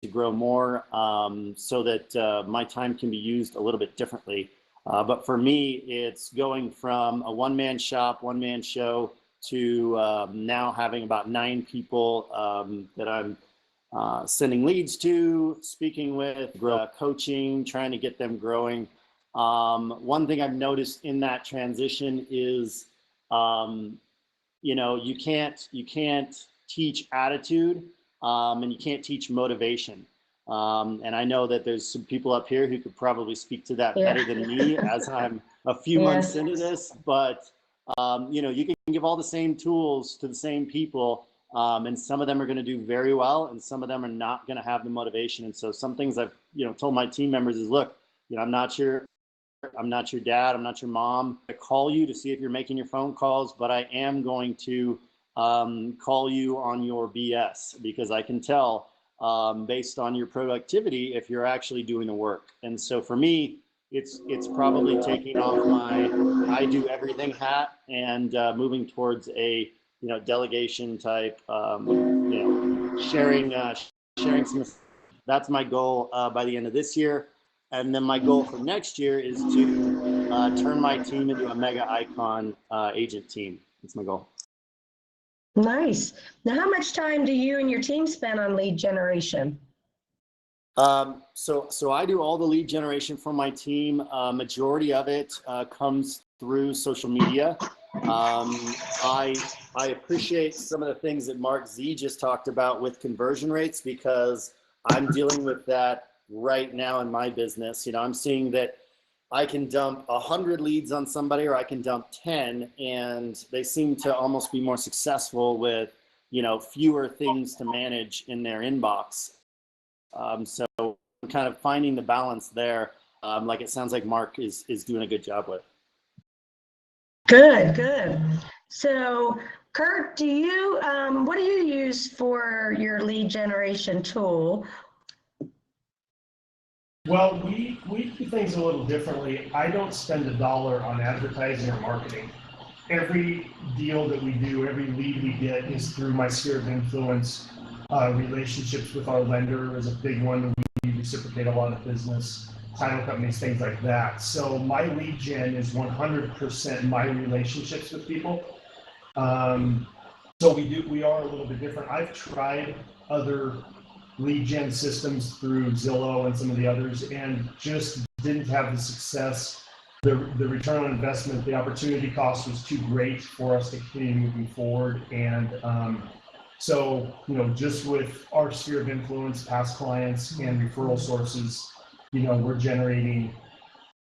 to grow more so that my time can be used a little bit differently. But for me, it's going from a one-man shop, one-man show to now having about 9 people that I'm sending leads to, speaking with, coaching, trying to get them growing. One thing I've noticed in that transition is, you can't teach attitude and you can't teach motivation. And I know that there's some people up here who could probably speak to that better than me as I'm a few months into this, but you can give all the same tools to the same people, and some of them are going to do very well and some of them are not going to have the motivation. And so some things I've told my team members is, look, I'm not your dad, I'm not your mom. I call you to see if you're making your phone calls, but I am going to call you on your BS because I can tell based on your productivity if you're actually doing the work. And so for me, it's probably taking off my I do everything hat and moving towards a delegation type, sharing some. That's my goal by the end of this year. And then my goal for next year is to turn my team into a mega icon agent team. That's my goal. Nice. Now, how much time do you and your team spend on lead generation? So I do all the lead generation for my team. Majority of it comes through social media. I appreciate some of the things that Mark Z just talked about with conversion rates because I'm dealing with that right now in my business. I'm seeing that I can dump 100 leads on somebody or I can dump 10 and they seem to almost be more successful with, fewer things to manage in their inbox. So I'm kind of finding the balance there. Like it sounds like Mark is doing a good job with. Good. So Kurt, what do you use for your lead generation tool? Well, we do things a little differently. I don't spend $1 on advertising or marketing. Every deal that we do, every lead we get is through my sphere of influence. Relationships with our lender is a big one. We reciprocate a lot of business, title companies, things like that. So my lead gen is 100% my relationships with people. So we are a little bit different. I've tried other lead gen systems through Zillow and some of the others and just didn't have the success. The return on investment, the opportunity cost was too great for us to continue moving forward. And so, just with our sphere of influence, past clients and referral sources, we're generating,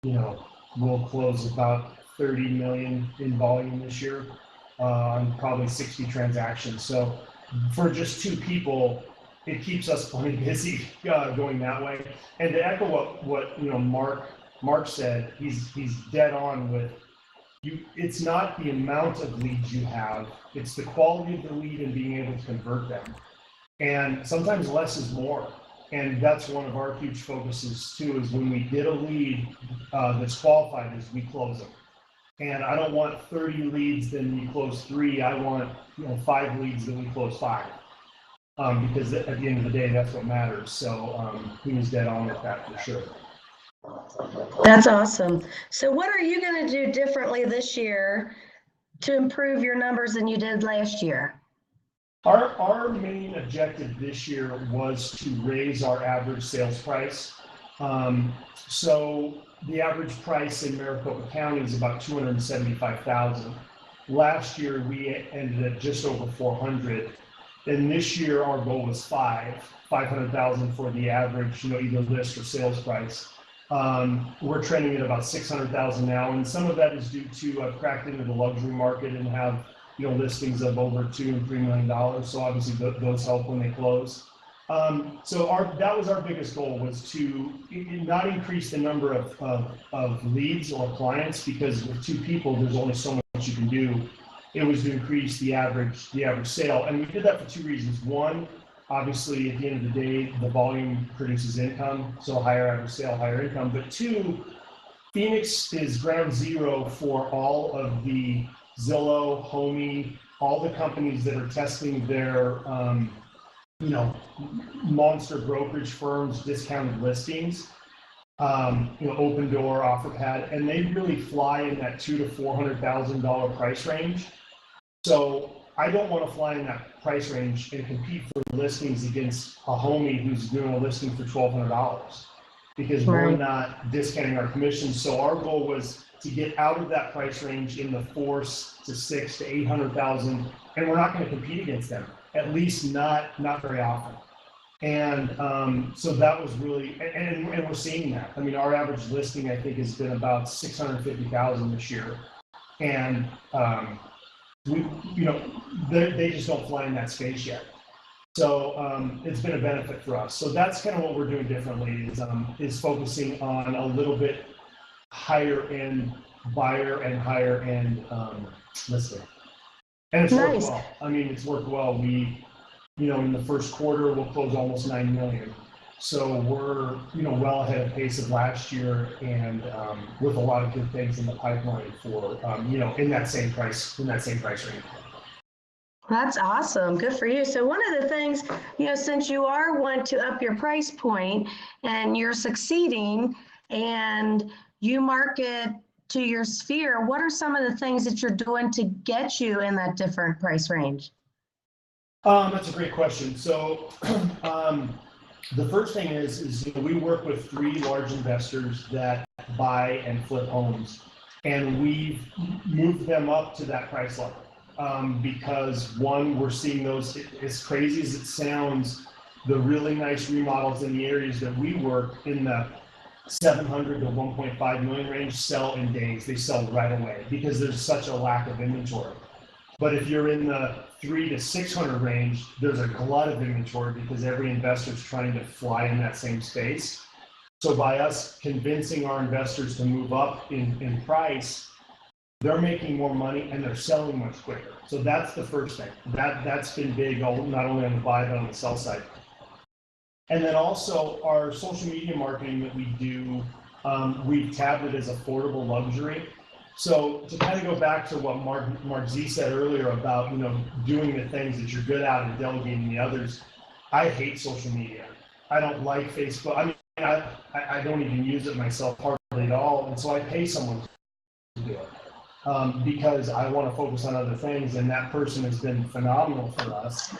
we'll close about 30 million in volume this year on probably 60 transactions. So for just 2 people, it keeps us plenty busy going that way. And to echo what Mark said, he's dead on with you. It's not the amount of leads you have, it's the quality of the lead and being able to convert them. And sometimes less is more. And that's one of our huge focuses too, is when we get a lead that's qualified, is we close them. And I don't want 30 leads, then we close 3. I want 5 leads, then we close 5. Because at the end of the day, that's what matters. So he was dead on with that for sure. That's awesome. So what are you going to do differently this year to improve your numbers than you did last year? Our main objective this year was to raise our average sales price. So the average price in Maricopa County is about $275,000. Last year, we ended at just over $400,000. And this year, our goal was $500,000 for the average, either list or sales price. We're trending at about $600,000 now, and some of that is due to I've cracked into the luxury market and have listings of over $2 and $3 million. So obviously those help when they close. So that was our biggest goal, was to not increase the number of leads or clients, because with 2 people, there's only so much you can do. It was to increase the average sale. And we did that for 2 reasons. One, obviously, at the end of the day, the volume produces income. So higher average sale, higher income. But 2, Phoenix is ground zero for all of the Zillow, Homey, all the companies that are testing their monster brokerage firms, discounted listings, Open Door, OfferPad, and they really fly in that $200,000 to $400,000 price range. So I don't want to fly in that price range and compete for listings against a homie who's doing a listing for $1,200 because we're not discounting our commissions. So our goal was to get out of that price range in the 400,000 to 600,000 to 800,000, and we're not going to compete against them, at least not very often. And so that was really, and we're seeing that. I mean, our average listing, I think, has been about 650,000 this year. And they just don't fly in that space yet. So it's been a benefit for us. So that's kind of what we're doing differently is focusing on a little bit higher end buyer and higher end listing. And it's worked well. I mean, it's worked well. We, in the first quarter, we'll close almost 9 million. So we're, well ahead of pace of last year, and with a lot of good things in the pipeline for, in that same price range. That's awesome. Good for you. So one of the things, since you are wanting to up your price point and you're succeeding and you market to your sphere, what are some of the things that you're doing to get you in that different price range? That's a great question. So the first thing is we work with 3 large investors that buy and flip homes, and we've moved them up to that price level because one, we're seeing those, as crazy as it sounds, the really nice remodels in the areas that we work in the 700 to 1.5 million range sell in days. They sell right away because there's such a lack of inventory. But if you're in the 300 to 600 range, there's a glut of inventory because every investor is trying to fly in that same space. So by us convincing our investors to move up in price, they're making more money and they're selling much quicker. So that's the first thing. That's been big, not only on the buy, but on the sell side. And then also our social media marketing that we do, we've tabbed it as affordable luxury. So to kind of go back to what Mark Z said earlier about, doing the things that you're good at and delegating the others, I hate social media. I don't like Facebook. I mean, I don't even use it myself hardly at all. And so I pay someone to do it because I want to focus on other things. And that person has been phenomenal for us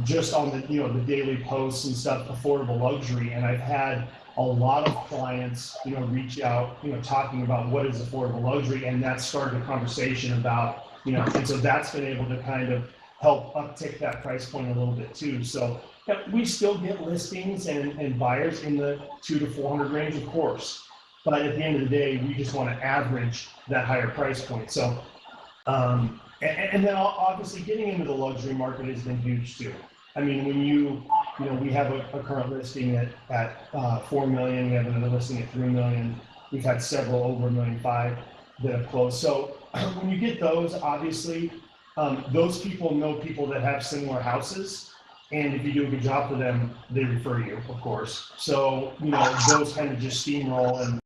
just on the, the daily posts and stuff, affordable luxury. And I've had a lot of clients, reach out, talking about what is affordable luxury, and that started a conversation about, and so that's been able to kind of help uptick that price point a little bit too. So we still get listings and buyers in the 200 to 400 range, of course, but at the end of the day, we just want to average that higher price point. So, and then obviously getting into the luxury market has been huge too. I mean, when we have a current listing at 4 million, we have another listing at 3 million. We've had several over 1.5 million that have closed. So when you get those, obviously, those people know people that have similar houses. And if you do a good job for them, they refer you, of course. So, those kind of just steamroll, and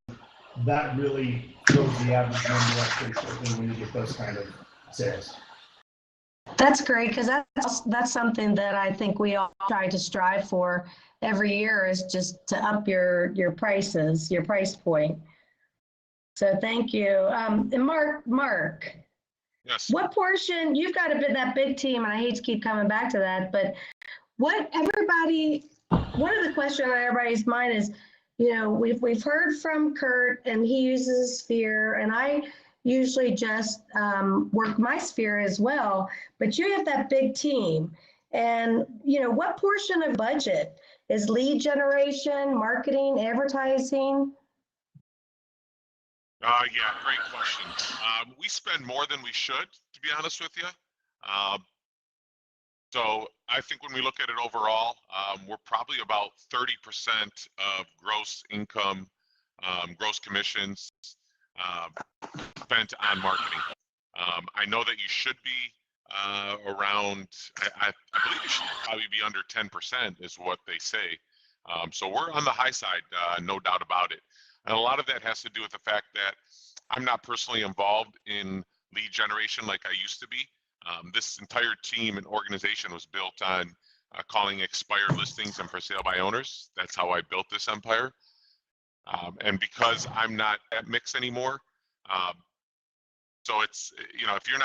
that really throws the average number up pretty quickly when you get those kind of sales. That's great, because that's something that I think we all try to strive for every year, is just to up your prices, your price point. So thank you. And Mark. Yes. What portion, you've got that big team, and I hate to keep coming back to that, but one of the questions on everybody's mind is, we've heard from Kurt, and he uses Sphere, and I usually just work my sphere as well, but you have that big team. And, what portion of budget is lead generation, marketing, advertising? Yeah, great question. We spend more than we should, to be honest with you. So I think when we look at it overall, we're probably about 30% of gross income, gross commissions, spent on marketing. I know that you should be around, I believe you should probably be under 10% is what they say. So we're on the high side, no doubt about it. And a lot of that has to do with the fact that I'm not personally involved in lead generation like I used to be. This entire team and organization was built on calling expired listings and for sale by owners. That's how I built this empire. And because I'm not at Mix anymore, so it's, you know, if you're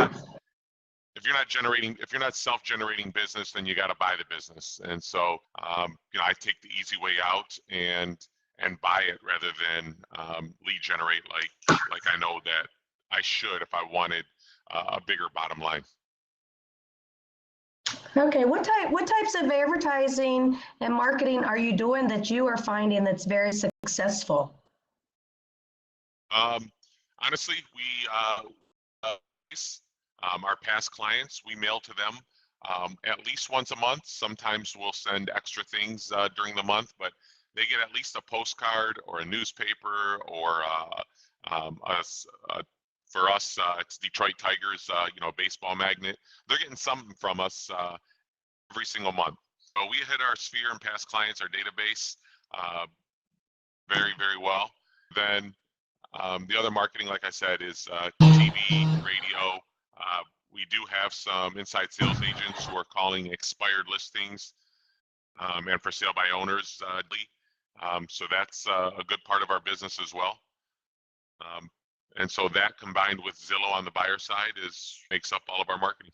not self-generating business, then you got to buy the business. And so, you know, I take the easy way out and buy it rather than lead generate like I know that I should if I wanted a bigger bottom line. Okay, what types of advertising and marketing are you doing that you are finding that's very successful? Honestly, our past clients, we mail to them at least once a month. Sometimes we'll send extra things during the month, but they get at least a postcard or a newspaper or for us, it's Detroit Tigers, you know, baseball magnet. They're getting something from us every single month. So we hit our sphere and past clients, our database, very, very well. Then the other marketing, like I said, is TV, radio. We do have some inside sales agents who are calling expired listings and for sale by owners. So that's a good part of our business as well. And so that combined with Zillow on the buyer side makes up all of our marketing.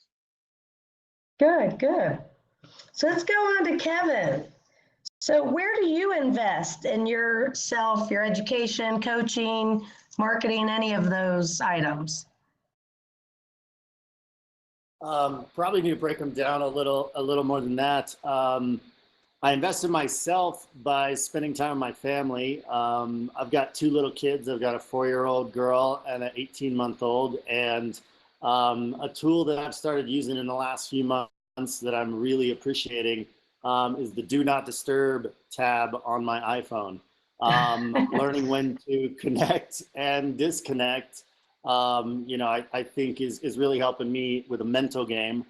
Good, good. So let's go on to Kevin. So where do you invest in yourself, your education, coaching, marketing, any of those items? Probably need to break them down a little more than that. I invest in myself by spending time with my family. I've got 2 little kids. I've got a 4-year-old girl and an 18-month-old. And a tool that I've started using in the last few months that I'm really appreciating is the Do Not Disturb tab on my iPhone. Learning when to connect and disconnect, you know, I think is really helping me with a mental game.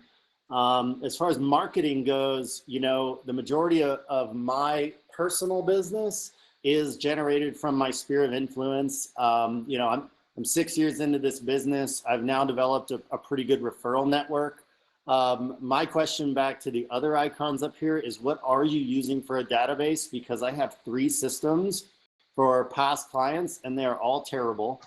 As far as marketing goes, you know, the majority of my personal business is generated from my sphere of influence. You know, I'm 6 years into this business. I've now developed a pretty good referral network. My question back to the other icons up here is, what are you using for a database? Because I have 3 systems for past clients and they're all terrible.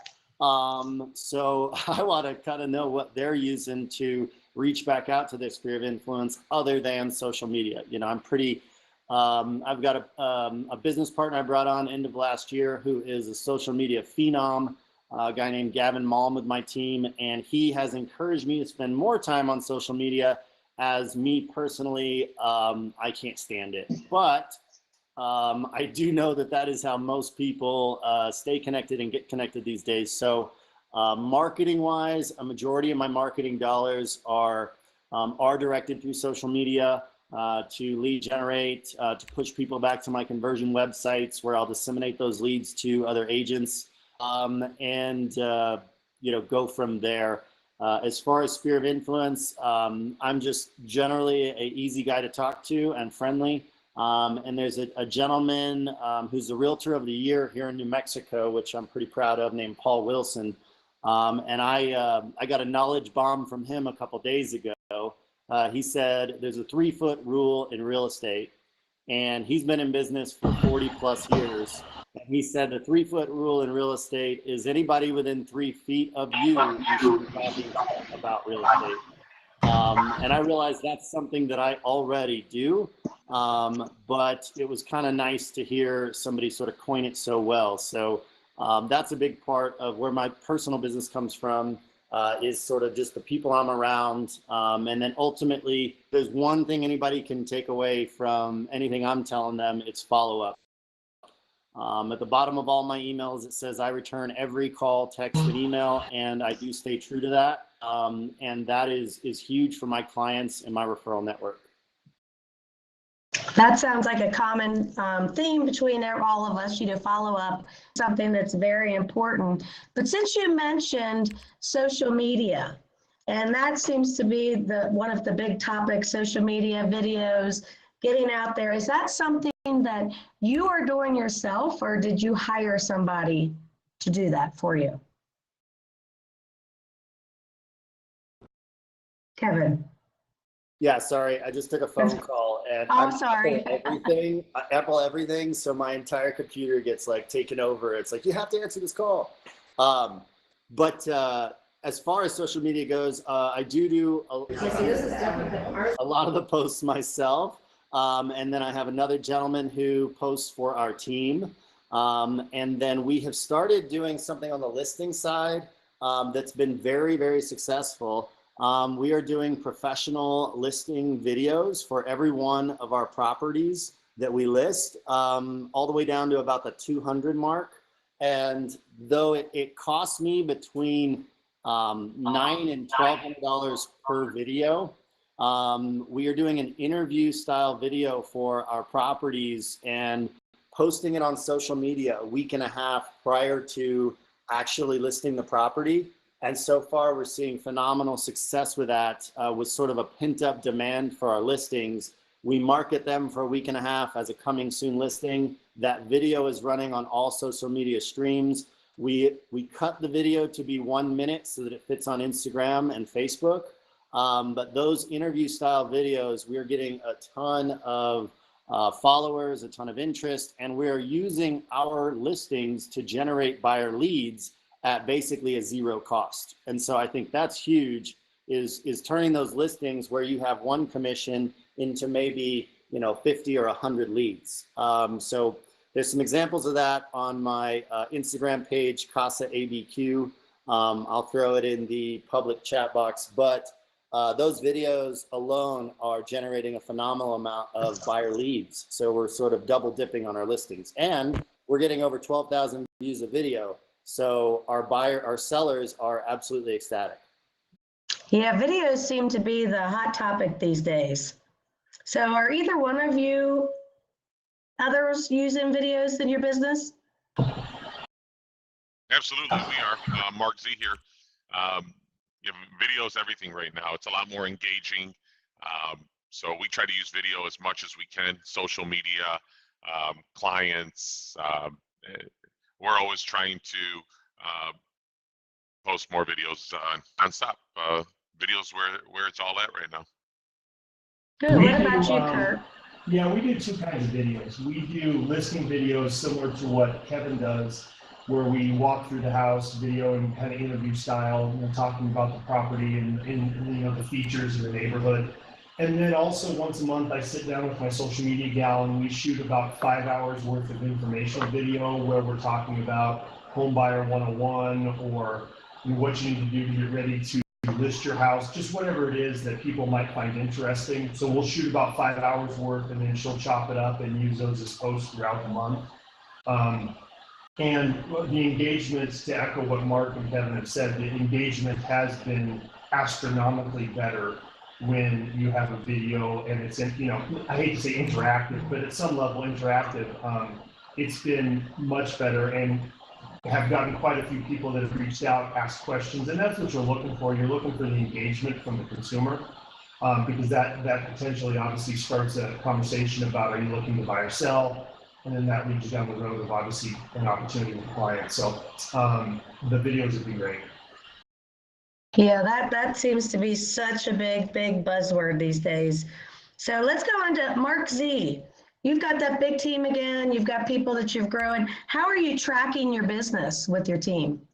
So I want to kind of know what they're using to reach back out to their sphere of influence other than social media. You know, I'm pretty, I've got a business partner I brought on end of last year who is a social media phenom, a guy named Gavin Malm with my team, and he has encouraged me to spend more time on social media. As me personally, I can't stand it, but I do know that is how most people stay connected and get connected these days. So marketing wise, a majority of my marketing dollars are directed through social media to lead generate, to push people back to my conversion websites where I'll disseminate those leads to other agents and you know, go from there. As far as sphere of influence, I'm just generally an easy guy to talk to and friendly. And there's a gentleman who's the Realtor of the Year here in New Mexico, which I'm pretty proud of, named Paul Wilson. And I got a knowledge bomb from him a couple days ago. He said there's a 3-foot rule in real estate, and he's been in business for 40 plus years. And he said the 3-foot rule in real estate is anybody within 3 feet of you should be talking about real estate. And I realized that's something that I already do, but it was kind of nice to hear somebody sort of coin it so well. So that's a big part of where my personal business comes from, is sort of just the people I'm around. And then ultimately, there's one thing anybody can take away from anything I'm telling them, it's follow-up. At the bottom of all my emails, it says I return every call, text, and email, and I do stay true to that. And that is huge for my clients and my referral network. That sounds like a common theme between all of us, you know, follow up, something that's very important. But since you mentioned social media, and that seems to be one of the big topics, social media, videos, getting out there, is that something that you are doing yourself, or did you hire somebody to do that for you? Kevin. Yeah, sorry, I just took a phone call and Oh, I'm sorry. Apple everything, so my entire computer gets like taken over. It's like you have to answer this call. Um, but as far as social media goes, I do a lot of the posts myself, and then I have another gentleman who posts for our team, and then we have started doing something on the listing side that's been very, very successful. We are doing professional listing videos for every one of our properties that we list, all the way down to about the 200 mark. And though it costs me between $900 and $1,200 per video, we are doing an interview style video for our properties and posting it on social media a week and a half prior to actually listing the property. And so far, we're seeing phenomenal success with that, with sort of a pent up demand for our listings. We market them for a week and a half as a coming soon listing. That video is running on all social media streams. We cut the video to be 1 minute so that it fits on Instagram and Facebook. But those interview style videos, we're getting a ton of followers, a ton of interest, and we're using our listings to generate buyer leads at basically a zero cost. And so I think that's huge, is turning those listings where you have one commission into maybe 50 or 100 leads. So there's some examples of that on my Instagram page, Casa ABQ. I'll throw it in the public chat box, but those videos alone are generating a phenomenal amount of buyer leads. So we're sort of double dipping on our listings, and we're getting over 12,000 views a video. So our sellers are absolutely ecstatic. Yeah, videos seem to be the hot topic these days. So are either one of you others using videos in your business? Absolutely, we are. Mark Z here. Video is everything right now. It's a lot more engaging. So we try to use video as much as we can. Social media, clients. We're always trying to post more videos nonstop. Videos where it's all at right now. Good. What about you, Kurt? Yeah, we do two kinds of videos. We do listing videos similar to what Kevin does, where we walk through the house, video and kind of interview style, talking about the property and the features of the neighborhood. And then also once a month, I sit down with my social media gal and we shoot about 5 hours worth of informational video where we're talking about home buyer 101 or what you need to do to get ready to list your house, just whatever it is that people might find interesting. So we'll shoot about 5 hours worth and then she'll chop it up and use those as posts throughout the month. And the engagements, to echo what Mark and Kevin have said, the engagement has been astronomically better when you have a video and it's, I hate to say interactive, but at some level interactive. It's been much better, and have gotten quite a few people that have reached out, asked questions, and that's what you're looking for. You're looking for the engagement from the consumer, because that potentially obviously starts a conversation about, are you looking to buy or sell? And then that leads you down the road of obviously an opportunity with the client. So the videos would be great. Yeah, that seems to be such a big buzzword these days. So let's go on to Mark Z. You've got that big team again. You've got people that you've grown. How are you tracking your business with your team?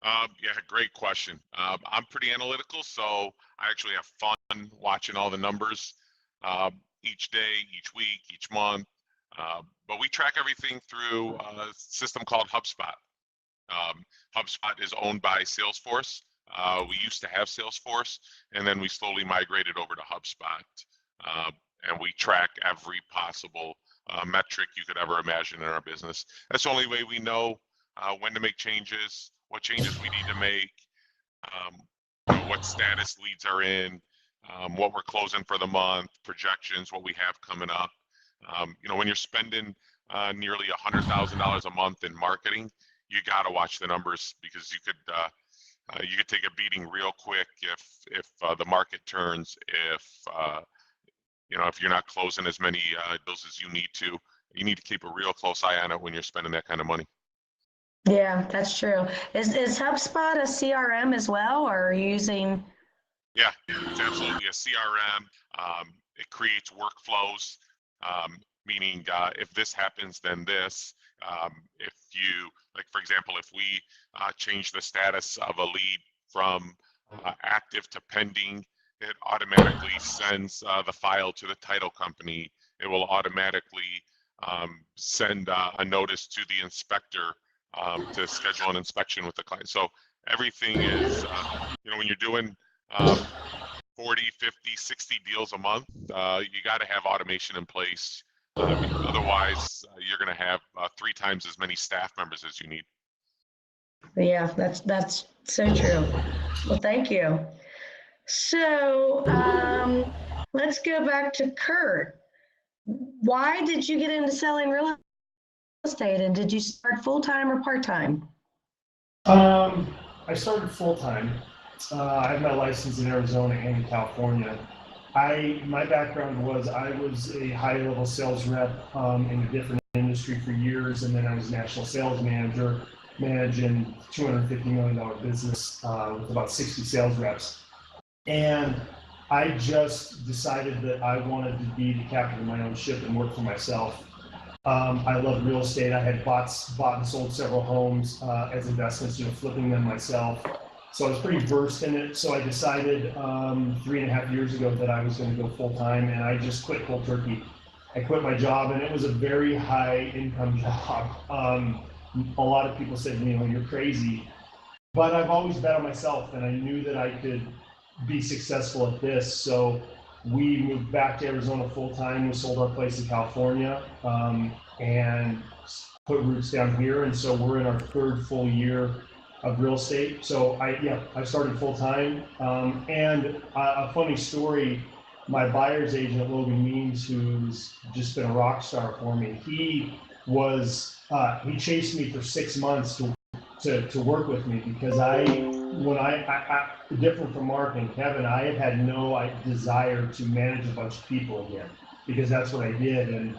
Yeah, great question. I'm pretty analytical, so I actually have fun watching all the numbers each day, each week, each month. But we track everything through a system called HubSpot. HubSpot is owned by Salesforce. We used to have Salesforce, and then we slowly migrated over to HubSpot. And we track every possible metric you could ever imagine in our business. That's the only way we know when to make changes, what changes we need to make, what status leads are in, what we're closing for the month, projections, what we have coming up. When you're spending nearly $100,000 a month in marketing, you got to watch the numbers, because you could take a beating real quick if the market turns, if you're not closing as many deals as you need to. You need to keep a real close eye on it when you're spending that kind of money. Yeah, that's true. Is HubSpot a CRM as well, or are you using Yeah, it's absolutely a CRM. It creates workflows, meaning if this happens, then this. If you, like, for example, if we change the status of a lead from active to pending, it automatically sends the file to the title company. It will automatically send a notice to the inspector to schedule an inspection with the client. So everything is, when you're doing 40, 50, 60 deals a month, you got to have automation in place. Because otherwise, you're going to have 3 times as many staff members as you need. Yeah, that's so true. Well, thank you. So let's go back to Kurt. Why did you get into selling real estate, and did you start full-time or part-time? I started full-time. I have my license in Arizona and in California. My background was I was a high-level sales rep in a different industry for years, and then I was national sales manager, managing $250 million business with about 60 sales reps. And I just decided that I wanted to be the captain of my own ship and work for myself. I love real estate. I had bought and sold several homes as investments, flipping them myself. So I was pretty versed in it. So I decided 3.5 years ago that I was going to go full time, and I just quit cold turkey. I quit my job, and it was a very high income job. A lot of people said, you're crazy, but I've always bet on myself, and I knew that I could be successful at this. So we moved back to Arizona full time. We sold our place in California and put roots down here. And so we're in our 3rd full year of real estate. So I started full time. And a funny story, my buyer's agent, Logan Means, who's just been a rock star for me, he chased me for 6 months to work with me, because different from Mark and Kevin, I had no desire to manage a bunch of people again, because that's what I did. And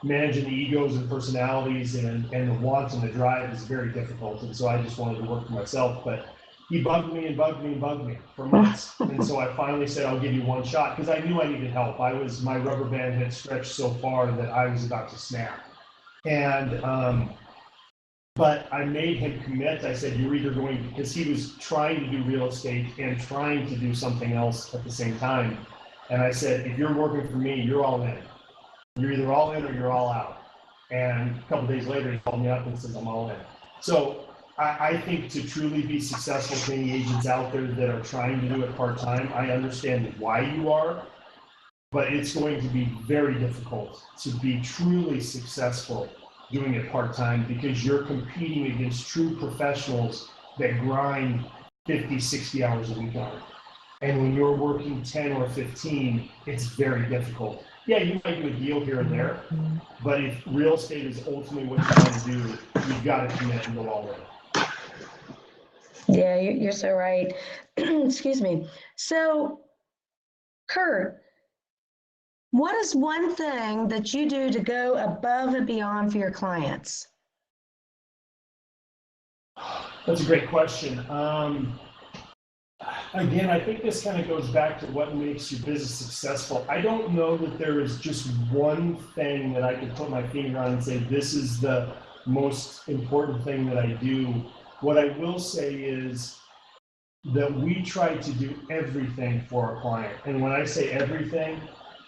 managing the egos and personalities and the wants and the drive is very difficult. And so I just wanted to work for myself. But he bugged me and bugged me and bugged me for months. And so I finally said, I'll give you one shot, because I knew I needed help. My rubber band had stretched so far that I was about to snap. And but I made him commit. I said, you're either going, because he was trying to do real estate and trying to do something else at the same time. And I said, if you're working for me, you're all in. You're either all in or you're all out. And a couple of days later, he called me up and says, I'm all in. So I think to truly be successful, to any agents out there that are trying to do it part-time, I understand why you are, but it's going to be very difficult to be truly successful doing it part-time, because you're competing against true professionals that grind 50, 60 hours a week on it. And when you're working 10 or 15, it's very difficult. Yeah, you might do a deal here and there, but if real estate is ultimately what you want to do, you've got to commit and go all in. Yeah, you're so right. Excuse me. So, Kurt, what is one thing that you do to go above and beyond for your clients? That's a great question. Again, I think this kind of goes back to what makes your business successful. I don't know that there is just one thing that I could put my finger on and say, this is the most important thing that I do. What I will say is that we try to do everything for our client. And when I say everything,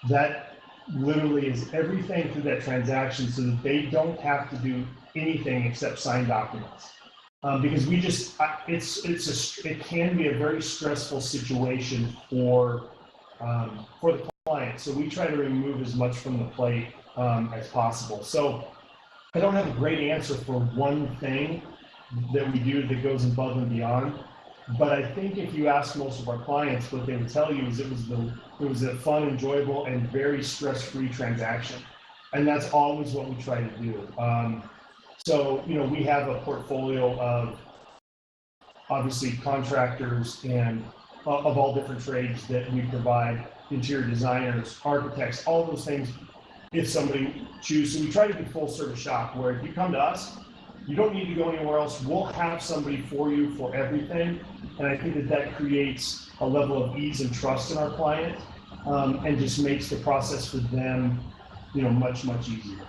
that literally is everything through that transaction, so that they don't have to do anything except sign documents. Because we just, it can be a very stressful situation for the client. So we try to remove as much from the plate as possible. So I don't have a great answer for one thing that we do that goes above and beyond. But I think if you ask most of our clients, what they would tell you is it was a fun, enjoyable, and very stress-free transaction. And that's always what we try to do. So, we have a portfolio of obviously contractors and of all different trades that we provide, interior designers, architects, all those things, if somebody chooses. So we try to be full service shop, where if you come to us, You don't need to go anywhere else. We'll have somebody for you for everything. And I think that that creates a level of ease and trust in our client, and just makes the process for them, much, much easier.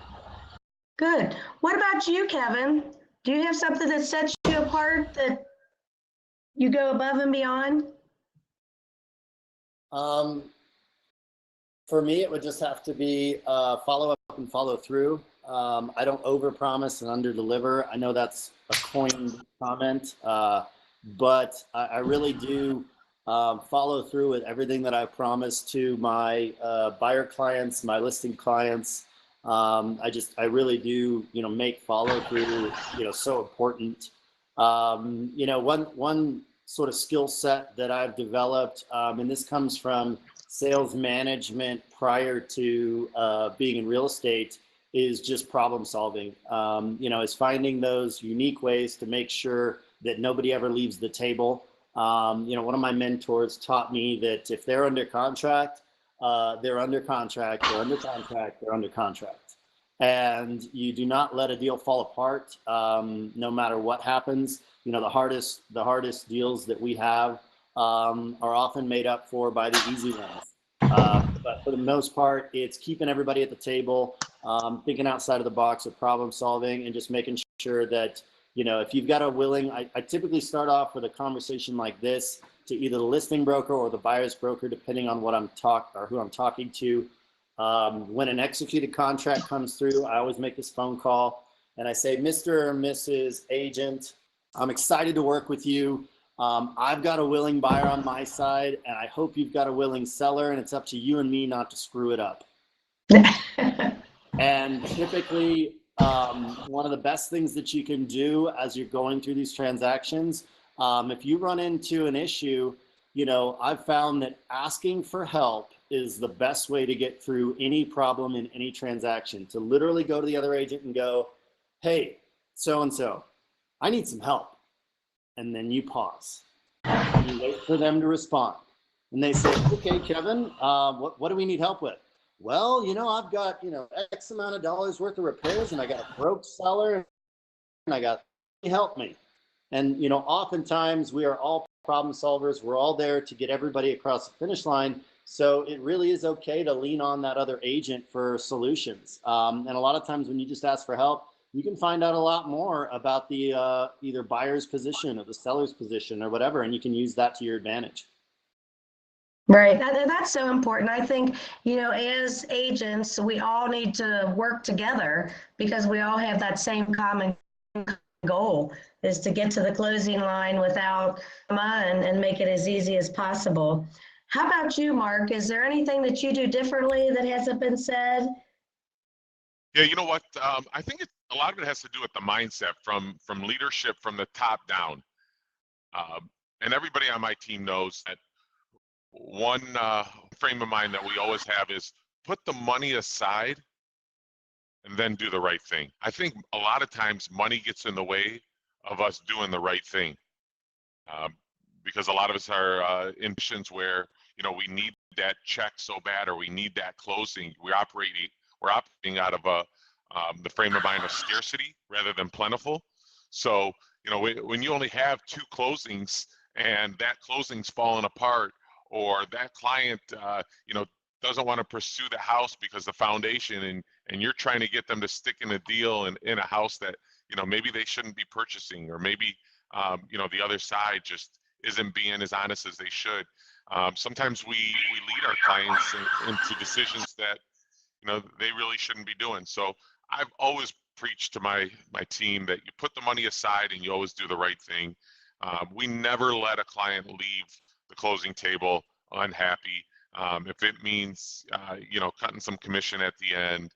Good. What about you, Kevin? Do you have something that sets you apart, that you go above and beyond? For me, it would just have to be follow up and follow through. I don't overpromise and underdeliver. I know that's a coined comment, but I really do follow through with everything that I promise to my buyer clients, my listing clients. I really do, make follow through, so important. One sort of skill set that I've developed, and this comes from sales management prior to being in real estate, is just problem solving. Is finding those unique ways to make sure that nobody ever leaves the table. One of my mentors taught me that if they're under contract, they're under contract, they're under contract, they're under contract. And you do not let a deal fall apart, no matter what happens. The hardest deals that we have are often made up for by the easy ones. But for the most part, it's keeping everybody at the table, thinking outside of the box of problem solving, and just making sure that, if you've got a willing, I typically start off with a conversation like this to either the listing broker or the buyer's broker, depending on who I'm talking to. When an executed contract comes through, I always make this phone call and I say, Mr. or Mrs. Agent, I'm excited to work with you. I've got a willing buyer on my side, and I hope you've got a willing seller, and it's up to you and me not to screw it up. And typically, one of the best things that you can do as you're going through these transactions, if you run into an issue, I've found that asking for help is the best way to get through any problem in any transaction. To literally go to the other agent and go, hey, so-and-so, I need some help. And then you pause. And you wait for them to respond. And they say, okay, Kevin, what do we need help with? Well, I've got, X amount of dollars worth of repairs, and I got a broke seller, and I got, help me. And, oftentimes we are all problem solvers. We're all there to get everybody across the finish line. So it really is okay to lean on that other agent for solutions. And a lot of times when you just ask for help, you can find out a lot more about the either buyer's position or the seller's position or whatever, and you can use that to your advantage. Right. That's so important. I think, as agents, we all need to work together because we all have that same common goal, is to get to the closing line without and make it as easy as possible. How about you, Mark? Is there anything that you do differently that hasn't been said? Yeah, you know what? I think a lot of it has to do with the mindset from leadership from the top down. And everybody on my team knows that one frame of mind that we always have is put the money aside and then do the right thing. I think a lot of times money gets in the way of us doing the right thing, because a lot of us are in positions where we need that check so bad, or we need that closing. We're operating out of the frame of mind of scarcity rather than plentiful. So when you only have 2 closings and that closing's falling apart, or that client doesn't want to pursue the house because the foundation, and you're trying to get them to stick in a deal in a house that maybe they shouldn't be purchasing, or maybe the other side just isn't being as honest as they should. Sometimes we lead our clients into decisions that they really shouldn't be doing. So I've always preached to my team that you put the money aside and you always do the right thing. We never let a client leave the closing table unhappy. If it means cutting some commission at the end,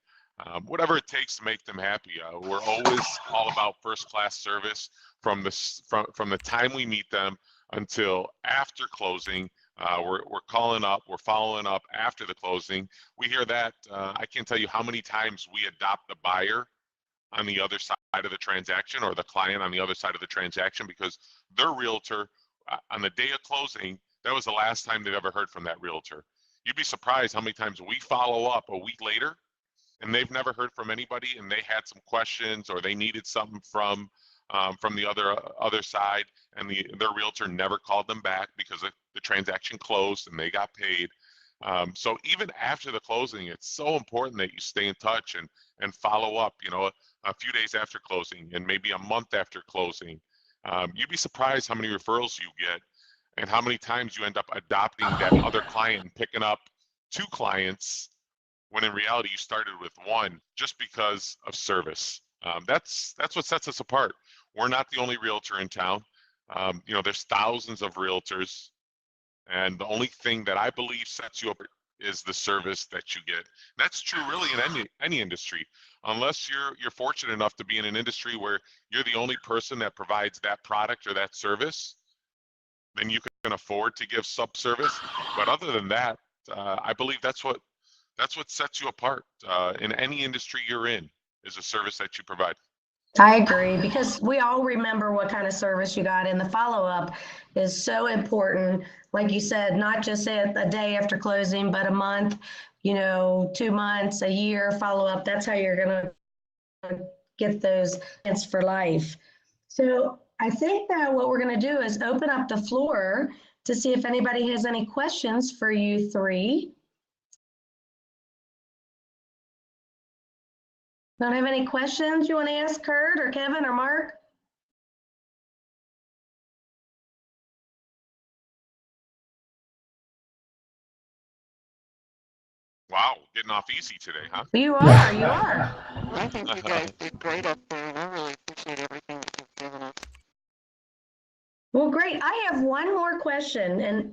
whatever it takes to make them happy. We're always all about first-class service from the time we meet them until after closing. We're calling up, we're following up after the closing. We hear that. I can't tell you how many times we adopt the buyer on the other side of the transaction, or the client on the other side of the transaction, because their realtor on the day of closing, that was the last time they've ever heard from that realtor. You'd be surprised how many times we follow up a week later and they've never heard from anybody, and they had some questions or they needed something from the other side, and their realtor never called them back because the transaction closed and they got paid. So even after the closing, it's so important that you stay in touch and follow up, you know, a few days after closing and maybe a month after closing. You'd be surprised how many referrals you get and how many times you end up adopting that other client and picking up 2 clients when in reality you started with 1 just because of service. That's what sets us apart. We're not the only realtor in town. You know, there's thousands of realtors, and the only thing that I believe sets you up is the service that you get. That's true really in any industry, unless you're fortunate enough to be in an industry where you're the only person that provides that product or that service, then you can afford to give sub-service. But other than that, I believe that's what sets you apart in any industry you're in, is a service that you provide. I agree, because we all remember what kind of service you got, and the follow-up is so important. Like you said, not just a day after closing, but a month, you know, 2 months, a year follow-up. That's how you're going to get those clients for life. So I think that what we're going to do is open up the floor to see if anybody has any questions for you 3. Don't have any questions you want to ask Kurt or Kevin or Mark? Wow, getting off easy today, huh? You are, you are. I think you guys did great up there, and I really appreciate everything that you've given us. Well, great. I have one more question, and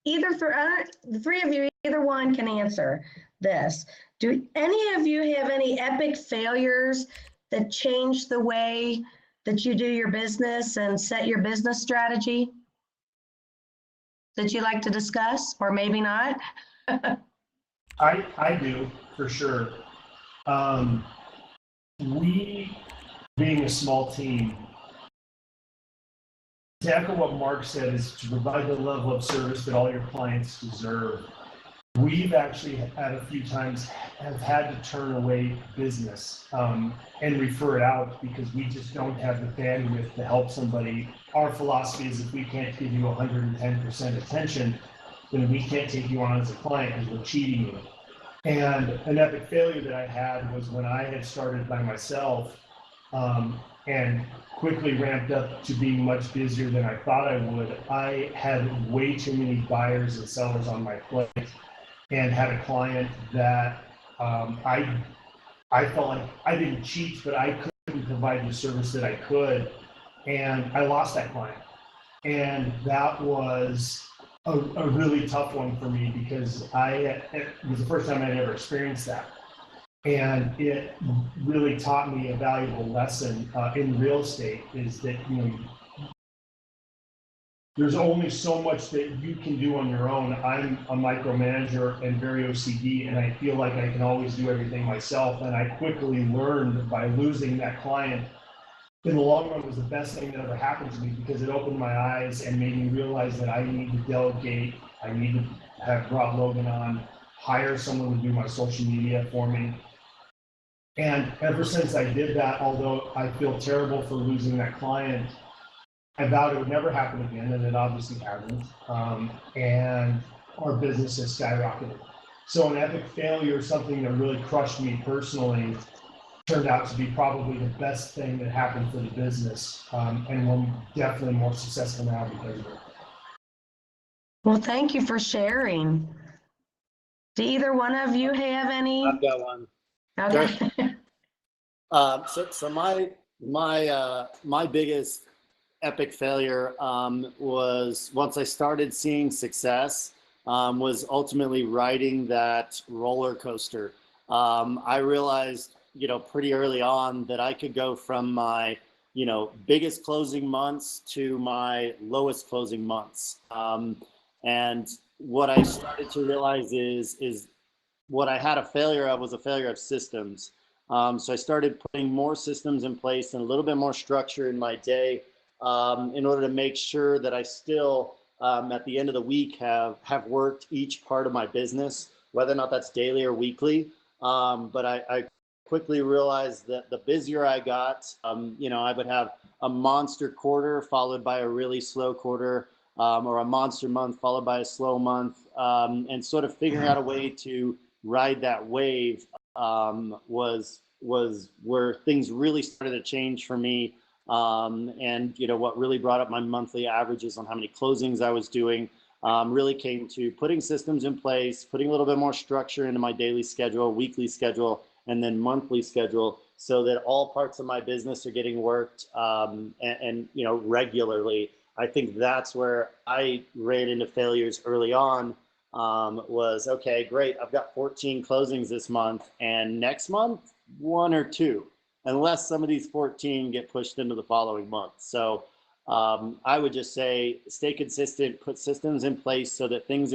the 3 of you, either one can answer this. Do any of you have any epic failures that changed the way that you do your business and set your business strategy that you like to discuss, or maybe not? I do, for sure. We, being a small team, to echo what Mark said, is to provide the level of service that all your clients deserve. We've actually at a few times have had to turn away business and refer it out because we just don't have the bandwidth to help somebody. Our philosophy is if we can't give you 110% attention, then we can't take you on as a client because we're cheating you. And an epic failure that I had was when I had started by myself and quickly ramped up to being much busier than I thought I would. I had way too many buyers and sellers on my plate, and had a client that I felt like I didn't cheat, but I couldn't provide the service that I could, and I lost that client. And that was a really tough one for me because it was the first time I'd ever experienced that. And it really taught me a valuable lesson in real estate, is that, you know, there's only so much that you can do on your own. I'm a micromanager and very OCD, and I feel like I can always do everything myself. And I quickly learned by losing that client, in the long run, was the best thing that ever happened to me, because it opened my eyes and made me realize that I need to delegate. I need to have brought Logan on, hire someone to do my social media for me. And ever since I did that, although I feel terrible for losing that client, I vowed it would never happen again, and it obviously hasn't. And our business has skyrocketed. So an epic failure, something that really crushed me personally, turned out to be probably the best thing that happened for the business. And we're definitely more successful now because of it. Well, thank you for sharing. Do either one of you have any? I've got one. Okay. So my biggest epic failure was once I started seeing success, was ultimately riding that roller coaster. I realized, you know, pretty early on that I could go from my, you know, biggest closing months to my lowest closing months. And what I started to realize is what I had a failure of was a failure of systems. So I started putting more systems in place and a little bit more structure in my day, in order to make sure that I still, at the end of the week, have worked each part of my business, whether or not that's daily or weekly. But I quickly realized that the busier I got, you know, I would have a monster quarter followed by a really slow quarter, or a monster month followed by a slow month, and sort of figuring out a way to ride that wave was where things really started to change for me. And you know, what really brought up my monthly averages on how many closings I was doing really came to putting systems in place, putting a little bit more structure into my daily schedule, weekly schedule, and then monthly schedule, so that all parts of my business are getting worked and you know, regularly. I think that's where I ran into failures early on. Was okay, great. I've got 14 closings this month, and next month 1 or 2, unless some of these 14 get pushed into the following month. So I would just say stay consistent, put systems in place so that things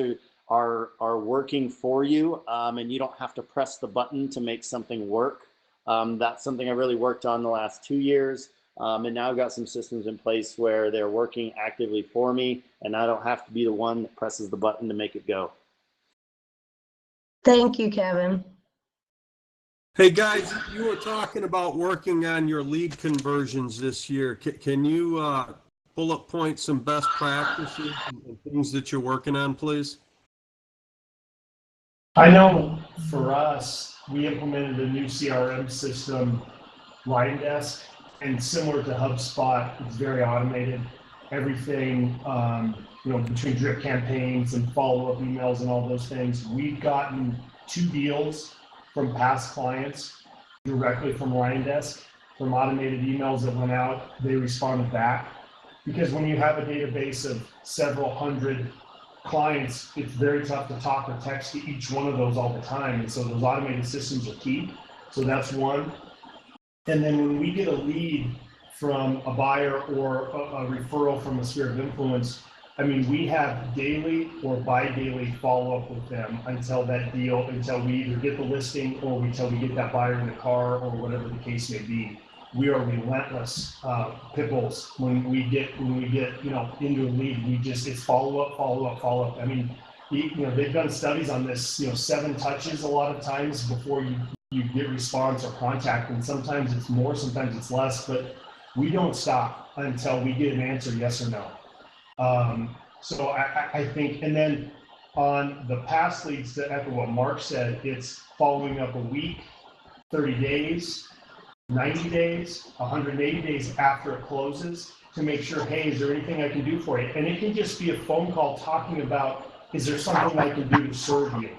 are working for you, and you don't have to press the button to make something work. That's something I really worked on the last 2 years. And now I've got some systems in place where they're working actively for me, and I don't have to be the one that presses the button to make it go. Thank you, Kevin. Hey guys, you were talking about working on your lead conversions this year. Can you bullet point some best practices and things that you're working on, please? I know for us, we implemented a new CRM system, Desk, and similar to HubSpot, it's very automated. Everything, you know, between drip campaigns and follow-up emails and all those things, we've gotten 2 deals from past clients directly from Desk, from automated emails that went out. They responded back, because when you have a database of several hundred clients, it's very tough to talk or text to each one of those all the time, and so those automated systems are key. So that's one. And then when we get a lead from a buyer or a referral from a sphere of influence, I mean, we have daily or bi-daily follow-up with them until we either get the listing or until we get that buyer in the car or whatever the case may be. We are relentless pit bulls when we get you know, into a lead. It's follow-up. I mean, you know, they've done studies on this, you know, 7 touches a lot of times before you get response or contact, and sometimes it's more, sometimes it's less, but we don't stop until we get an answer, yes or no. So I think, and then on the past leads, to echo what Mark said, it's following up a week, 30 days, 90 days, 180 days after it closes to make sure, hey, is there anything I can do for you? And it can just be a phone call talking about, is there something I can do to serve you?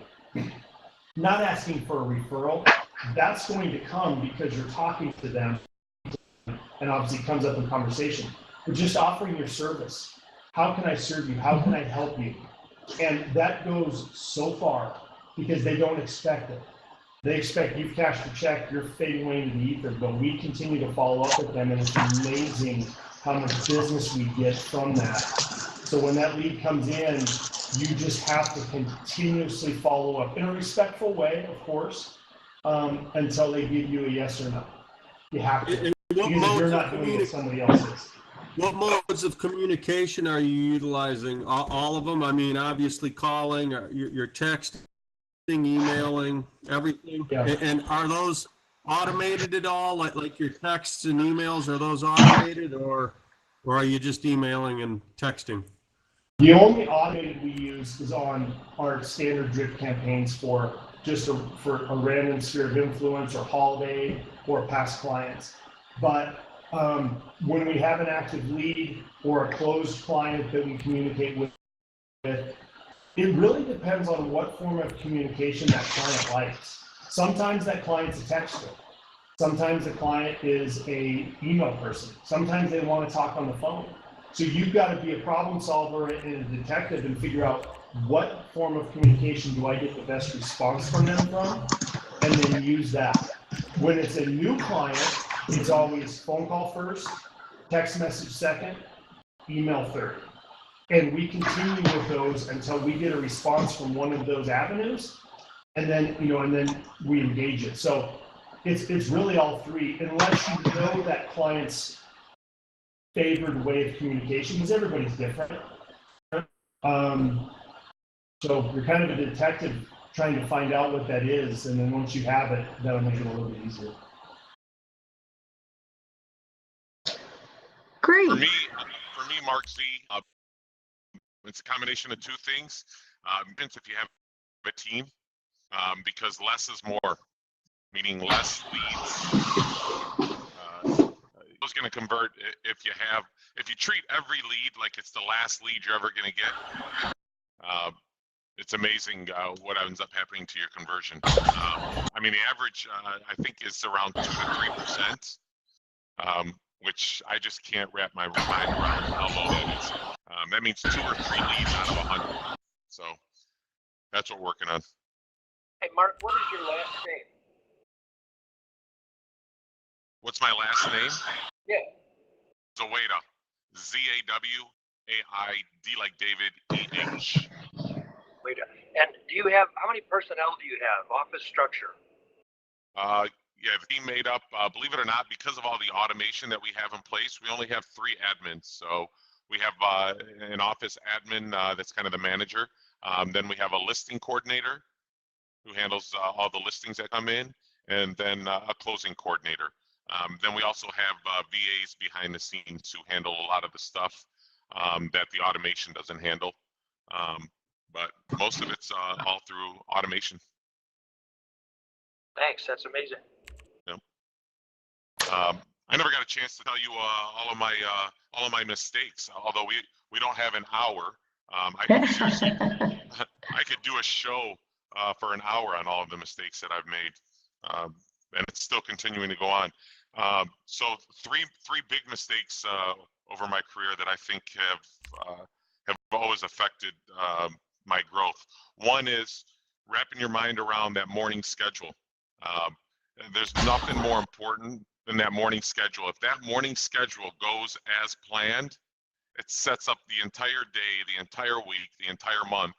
Not asking for a referral. That's going to come because you're talking to them, and obviously it comes up in conversation. But just offering your service. How can I serve you? How can I help you? And that goes so far because they don't expect it. They expect you've cashed a check, you're fading away into the ether, but we continue to follow up with them, and it's amazing how much business we get from that. So when that lead comes in, you just have to continuously follow up in a respectful way, of course, until they give you a yes or no. You have to. Because if you're not doing it, somebody else is. What modes of communication are you utilizing? All of them? I mean, obviously calling, or your texting, emailing, everything. Yeah. And are those automated at all? Like your texts and emails, are those automated, or are you just emailing and texting? The only automated we use is on our standard drip campaigns for a random sphere of influence or holiday or past clients. But when we have an active lead or a closed client that we communicate with, it really depends on what form of communication that client likes. Sometimes that client's a texter. Sometimes the client is an email person. Sometimes they want to talk on the phone. So you've got to be a problem solver and a detective and figure out what form of communication do I get the best response from them from, and then use that. When it's a new client, it's always phone call first, text message second, email third. And we continue with those until we get a response from one of those avenues, and then we engage it. So it's really all 3, unless you know that client's favored way of communication, because everybody's different. So you're kind of a detective trying to find out what that is. And then once you have it, that'll make it a little bit easier. Great. For me, Mark Z, it's a combination of two things. If you have a team, because less is more, meaning less leads. It's going to convert if you treat every lead like it's the last lead you're ever going to get. It's amazing what ends up happening to your conversion. I mean, the average I think is around 2 to 3%, which I just can't wrap my mind around how low that is. That means 2 or 3 leads out of 100. So that's what we're working on. Hey, Mark, what is your last name? What's my last name? Yeah. Zawada. Z-A-W-A-I-D like David, E-H. Wait. And do you have, how many personnel do you have? Office structure? Yeah, the team made up, believe it or not, because of all the automation that we have in place, we only have 3 admins. So we have an office admin that's kind of the manager. Then we have a listing coordinator who handles all the listings that come in, and then a closing coordinator. Then we also have VAs behind the scenes who handle a lot of the stuff that the automation doesn't handle. But most of it's all through automation. Thanks, that's amazing. I never got a chance to tell you all of my mistakes. Although we don't have an hour, I could seriously I could do a show for an hour on all of the mistakes that I've made, and it's still continuing to go on. So three big mistakes over my career that I think have always affected my growth. One is wrapping your mind around that morning schedule. There's nothing more important than that morning schedule. If that morning schedule goes as planned, it sets up the entire day, the entire week, the entire month,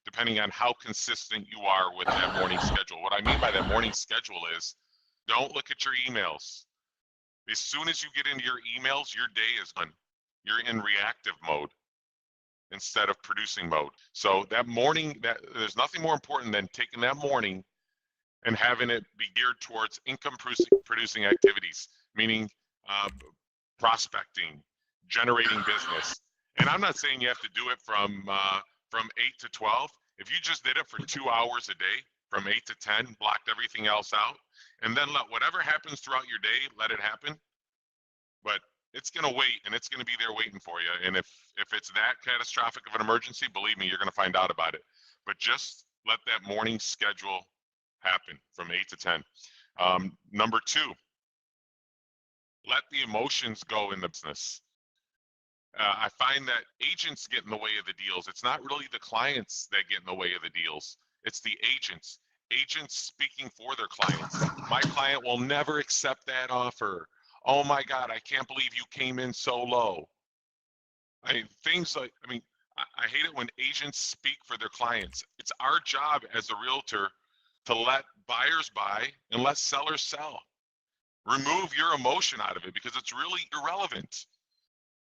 depending on how consistent you are with that morning schedule. What I mean by that morning schedule is, don't look at your emails. As soon as you get into your emails, your day is done. You're in reactive mode instead of producing mode. So that morning, there's nothing more important than taking that morning and having it be geared towards income producing activities, meaning prospecting, generating business. And I'm not saying you have to do it from 8 to 12. If you just did it for 2 hours a day, from 8 to 10, blocked everything else out, and then let whatever happens throughout your day, let it happen. But it's gonna wait, and it's gonna be there waiting for you. And if it's that catastrophic of an emergency, believe me, you're gonna find out about it. But just let that morning schedule happen from 8 to 10. Number 2, let the emotions go in the business. I find that agents get in the way of the deals. It's not really the clients that get in the way of the deals. It's the agents. Agents speaking for their clients. My client will never accept that offer. Oh my God, I can't believe you came in so low. I mean, things like, I hate it when agents speak for their clients. It's our job as a realtor to let buyers buy and let sellers sell. Remove your emotion out of it because it's really irrelevant.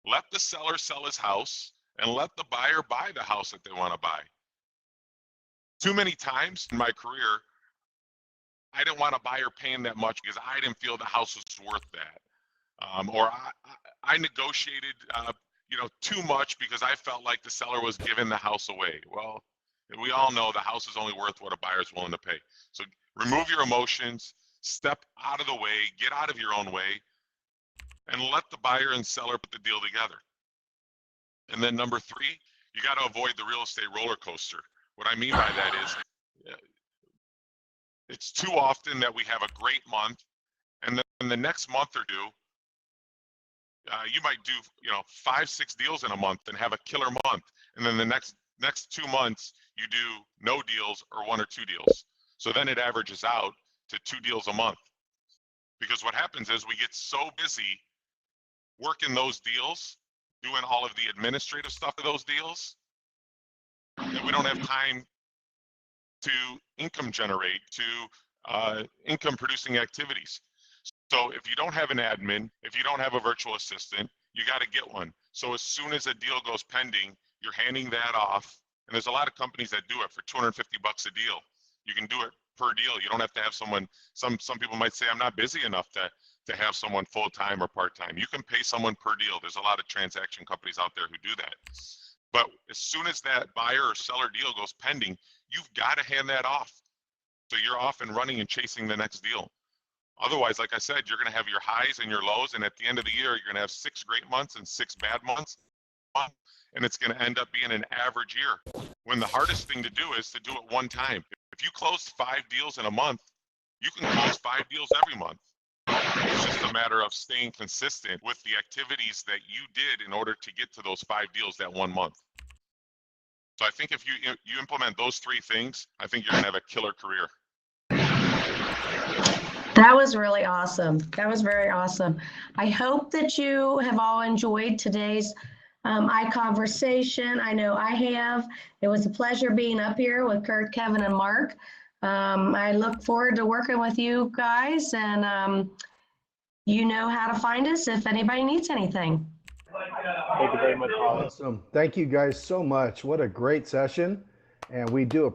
Let the seller sell his house and let the buyer buy the house that they want to buy. Too many times in my career, I didn't want a buyer paying that much because I didn't feel the house was worth that. Or I negotiated too much because I felt like the seller was giving the house away. Well, we all know the house is only worth what a buyer is willing to pay. So remove your emotions, step out of the way, get out of your own way, and let the buyer and seller put the deal together. And then number 3, you got to avoid the real estate roller coaster. What I mean by that is it's too often that we have a great month, and then in the next month or 2, you might do 5-6 deals in a month and have a killer month, and then the next 2 months you do no deals or 1 or 2 deals. So then it averages out to 2 deals a month. Because what happens is we get so busy working those deals, doing all of the administrative stuff of those deals, that we don't have time to income generate, to income producing activities. So if you don't have an admin, if you don't have a virtual assistant, you got to get one. So as soon as a deal goes pending, you're handing that off. And there's a lot of companies that do it for $250 a deal. You can do it per deal. You don't have to have someone, some people might say, I'm not busy enough to have someone full-time or part-time. You can pay someone per deal. There's a lot of transaction companies out there who do that. But as soon as that buyer or seller deal goes pending, you've got to hand that off. So you're off and running and chasing the next deal. Otherwise, like I said, you're going to have your highs and your lows. And at the end of the year, you're going to have 6 great months and 6 bad months. And it's going to end up being an average year. When the hardest thing to do is to do it one time. If you close 5 deals in a month, you can close 5 deals every month. It's just a matter of staying consistent with the activities that you did in order to get to those 5 deals that 1 month. So I think if you implement those 3 things, I think you're gonna have a killer career. That was really awesome. That was very awesome. I hope that you have all enjoyed today's ICONversation. I know I have. It was a pleasure being up here with Kurt, Kevin, and Mark. I look forward to working with you guys, and you know how to find us if anybody needs anything. Thank you very much. Awesome. Thank you guys so much. What a great session. And we do